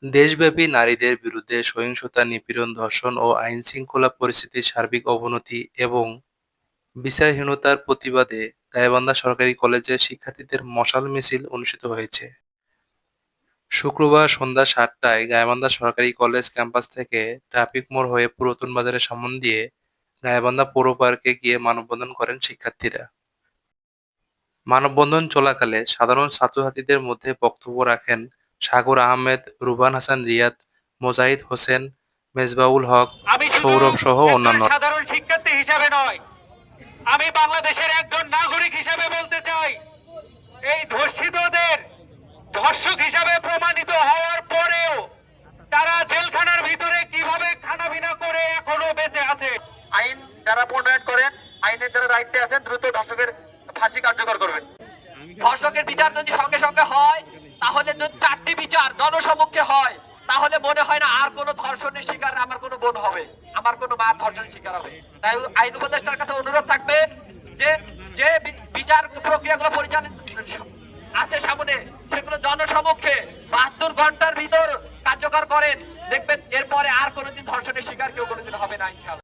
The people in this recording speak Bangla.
দেশব্যাপী নারীদের বিরুদ্ধে সহিংসতা, নিপীড়ন, ধর্ষণ ও আইনশৃঙ্খলা পরিস্থিতির সার্বিক অবনতি এবং বিচারহীনতার প্রতিবাদে গাইবান্ধা সরকারি কলেজের শিক্ষার্থীদের মশাল মিছিল অনুষ্ঠিত হয়েছে। শুক্রবার সন্ধ্যা ৭টায় গাইবান্ধা সরকারি কলেজ ক্যাম্পাস থেকে ট্রাফিক মোড় হয়ে পুরাতন বাজারের সামন দিয়ে গাইবান্ধা পৌর পার্কে গিয়ে মানববন্ধন করেন শিক্ষার্থীরা। মানববন্ধন চলাকালে সাধারণ ছাত্রছাত্রীদের মধ্যে বক্তব্য রাখেন সাগর আহমেদ, রুবান হাসান রিয়াদ, মোজাহিদ হোসেন, মেজবাউল হক, আমি শুধু সৌরভ সহ একজন অন্যান্য। সাধারণ শিক্ষার্থী হিসাবে নয়, আমি বাংলাদেশের একজন নাগরিক হিসাবে বলতে চাই, এই ধর্ষিতদের ধর্ষক হিসাবে প্রমাণিত হওয়ার পরেও তারা জেলখানার ভিতরে কিভাবে খানাপিনা করে এখনো বেঁচে আছে। আইন যারা প্রণয়ন করেন, আইনের যারা দায়িত্বে আছেন, দ্রুত ধর্ষকের ফাঁসি কার্যকর করবেন। ধর্ষকের বিচার যদি সঙ্গে সঙ্গে হয়, তাহলে যদি 4টি বিচার জনসমক্ষে হয়, তাহলে মনে হয় না আর কোনো ধর্ষণের শিকার আমার কোনো বোন হবে, আমার কোনো মা ধর্ষণের শিকার হবে। তাই আইন উপদেষ্টার কাছে অনুরোধ থাকবে যে যে বিচার প্রক্রিয়াগুলো পরিচালিত আছে সামনে, সেগুলো জনসমক্ষে 72 ঘন্টার ভিতর কার্যকর করেন। দেখবেন এরপরে আর কোনোদিন ধর্ষণের শিকার কেউ কোনোদিন হবে না ইনশাআল্লাহ।